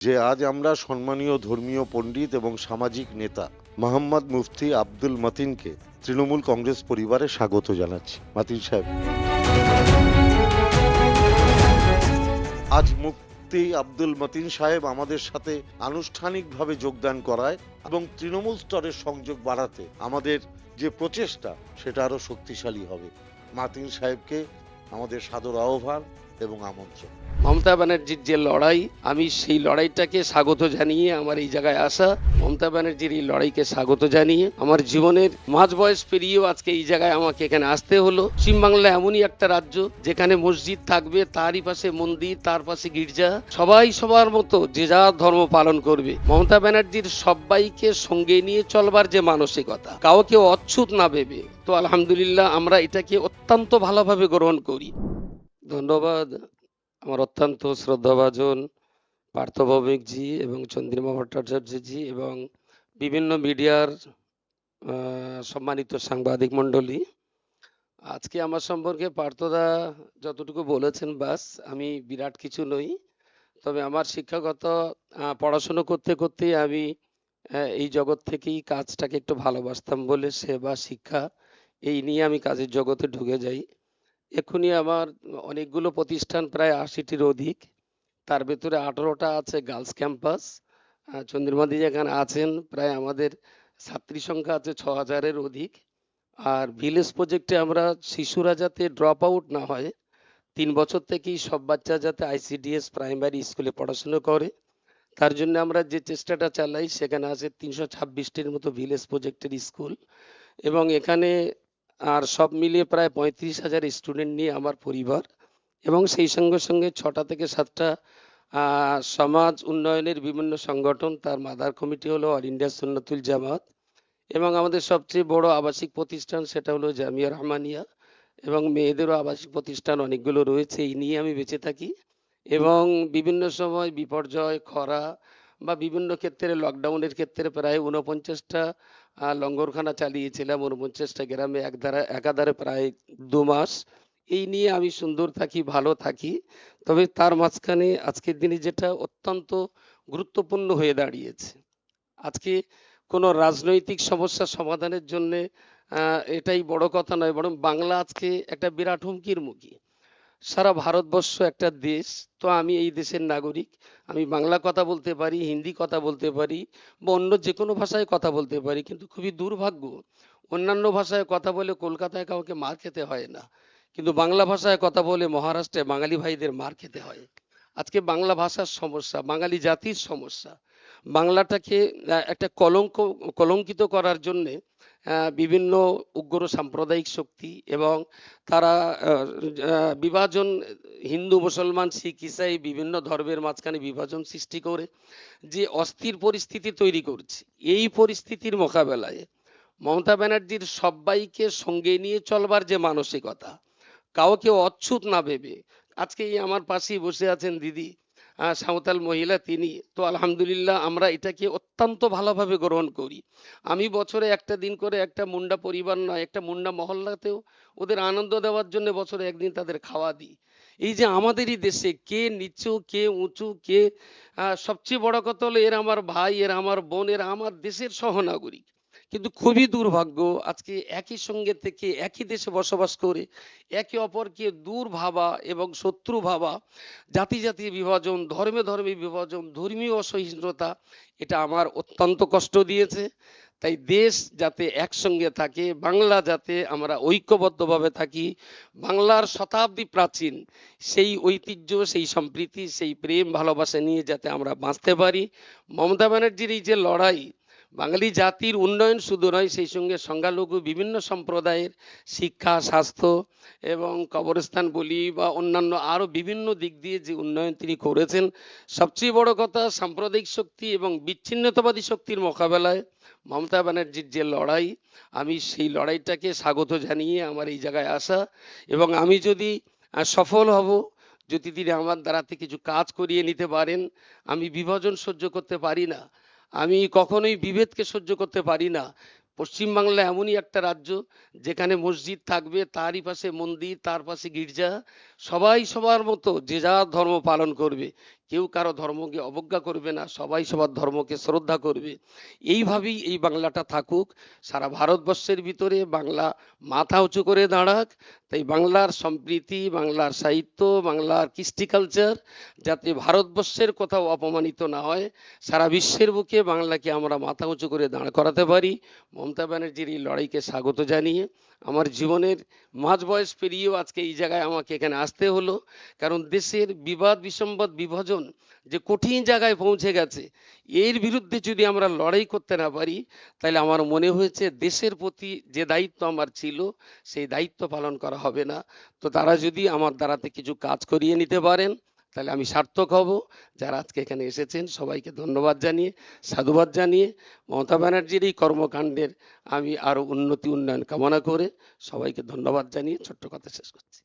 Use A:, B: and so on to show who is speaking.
A: যে আজ আমরা সম্মানীয় ধর্মীয় পণ্ডিত এবং সামাজিক নেতা মোহাম্মদ মুফতি আব্দুল মতিনকে তৃণমূল কংগ্রেস পরিবারে স্বাগত জানাচ্ছি। মতিন সাহেব, আজ মুফতি আব্দুল মতিন সাহেব আমাদের সাথে আনুষ্ঠানিকভাবে যোগদান করায় এবং তৃণমূল স্তরের সংযোগ বাড়াতে আমাদের যে প্রচেষ্টা সেটা আরো শক্তিশালী হবে। মতিন সাহেবকে আমাদের সাদর আহ্বান এবং আমন্ত্রণ।
B: মমতা ব্যানার্জির যে লড়াই, আমি সেই লড়াইটাকে স্বাগত জানিয়ে আমার এই জায়গায় আসা, মমতা ব্যানার্জির এই লড়াইকে স্বাগত জানিয়ে আমার জীবনের মাঝ বয়স পেরিয়েও আজকে এই জায়গায় আমাকে এখানে আসতে হলো। পশ্চিমবাংলা এমনই একটা রাজ্য যেখানে মসজিদ থাকবে, তারই পাশে মন্দির, তার পাশে গির্জা, সবাই সবার মতো যে যার ধর্ম পালন করবে। মমতা ব্যানার্জির সবাইকে সঙ্গে নিয়ে চলবার যে মানসিকতা, কাউকে অচ্ছুত না ভেবে, তো আলহামদুলিল্লাহ আমরা এটাকে অত্যন্ত ভালোভাবে গ্রহণ করি। ধন্যবাদ আমার অত্যন্ত শ্রদ্ধাভাজন পার্থ ভৌমিকজি এবং চন্দ্রিমা ভট্টাচার্যজি এবং বিভিন্ন মিডিয়ার সম্মানিত সাংবাদিক মণ্ডলী। আজকে আমার সম্পর্কে পার্থদা যতটুকু বলেছেন বাস, আমি বিরাট কিছু নই, তবে আমার শিক্ষাগত পড়াশুনো করতে করতে আমি এই জগৎ থেকেই কাজটাকে একটু ভালোবাসতাম বলে সেবা শিক্ষা এই নিয়ে আমি কাজের জগতে ঢুকে যাই। এক্ষুনি আমার অনেকগুলো প্রতিষ্ঠান, প্রায় ৮০টির অধিক, তার ভেতরে 18টা আছে গার্লস ক্যাম্পাস। চন্দ্রিমাদি যেখানে আছেন, প্রায় আমাদের ছাত্রী সংখ্যা আছে ৬,০০০-এর অধিক। আর ভিলেজ প্রজেক্টে আমরা শিশুরা যাতে ড্রপ আউট না হয়, ৩ বছর থেকেই সব বাচ্চা যাতে আইসিডিএস প্রাইমারি স্কুলে পড়াশুনো করে, তার জন্য আমরা যে চেষ্টাটা চালাই, সেখানে আছে ৩২৬টির মতো ভিলেজ প্রজেক্টের স্কুল, এবং এখানে আর সব মিলিয়ে প্রায় ৩৫,০০০ স্টুডেন্ট নিয়ে আমার পরিবার, এবং সেই সঙ্গে সঙ্গে ৬টা থেকে ৭টা সমাজ উন্নয়নের বিভিন্ন সংগঠন, তার মাদার কমিটি হলো অল ইন্ডিয়া সুন্নাতুল জামাত, এবং আমাদের সবচেয়ে বড় আবাসিক প্রতিষ্ঠান সেটা হলো জামিয়া রহমানিয়া, এবং মেয়েদেরও আবাসিক প্রতিষ্ঠান অনেকগুলো রয়েছে। এই নিয়ে আমি বেঁচে থাকি, এবং বিভিন্ন সময় বিপর্যয়, খরা বা বিভিন্ন ক্ষেত্রে লকডাউনের ক্ষেত্রে প্রায় ৪৯টা লঙ্গরখানা চালিয়েছিলাম ৪৯টা গ্রামে একাধারে প্রায় ২ মাস। এই নিয়ে আমি সুন্দর থাকি, ভালো থাকি। তবে তার মাঝখানে আজকের দিনে যেটা অত্যন্ত গুরুত্বপূর্ণ হয়ে দাঁড়িয়েছে, আজকে কোনো রাজনৈতিক সমস্যা সমাধানের জন্য এটাই বড় কথা নয়, বরং বাংলা আজকে একটা বিরাট হুমকির মুখী। সারা ভারতবর্ষ একটা দেশ, তো আমি এই দেশের নাগরিক, আমি বাংলা কথা বলতে পারি, হিন্দি কথা বলতে পারি, বা অন্য যে কোনো ভাষায় কথা বলতে পারি, কিন্তু খুবই দুর্ভাগ্য অন্যান্য ভাষায় কথা বলে কলকাতায় কাউকে মার খেতে হয় না, কিন্তু বাংলা ভাষায় কথা বলে মহারাষ্ট্রে বাঙালি ভাইদের মার খেতে হয়। আজকে বাংলা ভাষার সমস্যা, বাঙালি জাতির সমস্যা, বাংলাটাকে একটা কলঙ্কিত করার জন্যে বিভিন্ন উগ্র সাম্প্রদায়িক শক্তি, এবং তারা বিভাজন, হিন্দু মুসলমান শিখ ইসাই বিভিন্ন ধর্মের মাঝখানে বিভাজন সৃষ্টি করে যে অস্থির পরিস্থিতি তৈরি করছে, এই পরিস্থিতির মোকাবেলায় মমতা ব্যানার্জির সবাইকে সঙ্গে নিয়ে চলবার যে মানসিকতা, কাউকে অচ্ছুত না ভেবে, আজকে এই আমার পাশেই বসে আছেন দিদি, সাঁওতাল মহিলা, তিনি তো আলহামদুলিল্লাহ আমরা এটাকে অত্যন্ত ভালোভাবে গ্রহণ করি। আমি বছরে একটা দিন করে, একটা মুন্ডা পরিবার নয়, একটা মুন্ডা মহল্লাতেও ওদের আনন্দ দেওয়ার জন্য বছরে একদিন তাদের খাওয়া দিই। এই যে আমাদেরই দেশে কে নিচু কে উঁচু, কে সবচেয়ে বড় কথা হলো এরা আমার ভাই, এরা আমার বোন, এরা আমার দেশের সহনাগরিক, কিন্তু খুবই দুর্ভাগ্য আজকে একই সঙ্গে থেকে একই দেশে বসবাস করে একে অপরকে দূর ভাবা এবং শত্রু ভাবা, জাতি জাতি বিভাজন, ধর্মে ধর্মে বিভাজন, ধর্মীয় অসহিষ্ণুতা, এটা আমার অত্যন্ত কষ্ট দিয়েছে। তাই দেশ যাতে একসঙ্গে থাকে, বাংলা যাতে আমরা ঐক্যবদ্ধভাবে থাকি, বাংলার শতাব্দী প্রাচীন সেই ঐতিহ্য, সেই সম্প্রীতি, সেই প্রেম ভালোবাসা নিয়ে যাতে আমরা বাঁচতে পারি। মমতা ব্যানার্জির এই যে লড়াই, বাঙালি জাতির উন্নয়ন শুধু নয়, সেই সঙ্গে সংখ্যালঘু বিভিন্ন সম্প্রদায়ের শিক্ষা, স্বাস্থ্য এবং কবরস্থান বলি বা অন্যান্য আরো বিভিন্ন দিক দিয়ে যে উন্নয়ন তিনি করেছেন, সবচেয়ে বড় কথা সাম্প্রদায়িক শক্তি এবং বিচ্ছিন্নতাবাদী শক্তির মোকাবেলায় মমতা ব্যানার্জির যে লড়াই, আমি সেই লড়াইটাকে স্বাগত জানিয়ে আমার এই জায়গায় আসা, এবং আমি যদি সফল হব, যদি তিনি আমার দ্বারাতে কিছু কাজ করিয়ে নিতে পারেন, আমি বিভাজন সহ্য করতে পারি না, আমি কখনোই বিভেদকে সহ্য করতে পারি না। পশ্চিমবাংলা এমনই একটা রাজ্য যেখানে মসজিদ থাকবে, তারই পাশে মন্দির, তার পাশে গির্জা, সবাই সবার মতো যে যার ধর্ম পালন করবে, কেউ কারো ধর্মকে অবজ্ঞা করবে না, সবাই সবার ধর্মকে শ্রদ্ধা করবে। এইভাবেই এই বাংলাটা থাকুক, সারা ভারতবর্ষের ভিতরে বাংলা মাথা উঁচু করে দাঁড়াক। তাই বাংলার সম্প্রীতি, বাংলার সাহিত্য, বাংলার কৃষ্টি কালচার যাতে ভারতবর্ষের কোথাও অপমানিত না হয়, সারা বিশ্বের বুকে বাংলাকে আমরা মাথা উঁচু করে দাঁড় করাতে পারি। মমতা ব্যানার্জির এই লড়াইকে স্বাগত জানিয়ে আমার জীবনের মাঝ বয়স পেরিয়েও আজকে এই জায়গায় আমাকে এখানে আসতে হলো, কারণ দেশের বিবাদ বিসম্বাদ বিভাজন যে কঠিন জায়গায় পৌঁছে গেছে, এর বিরুদ্ধে যদি আমরা লড়াই করতে না পারি, তাহলে আমার মনে হয়েছে দেশের প্রতি যে দায়িত্ব আমার ছিল সেই দায়িত্ব পালন করা হবে না। তো তারা যদি আমার দ্বারাতে কিছু কাজ করিয়ে নিতে পারেন তাহলে আমি সার্থক হব। যারা আজকে এখানে এসেছেন সবাইকে ধন্যবাদ জানিয়ে, সাধুবাদ জানিয়ে, মমতা ব্যানার্জির এই কর্মকাণ্ডের আমি আরো উন্নয়ন কামনা করে সবাইকে ধন্যবাদ জানিয়ে ছোট্ট কথা শেষ করছি।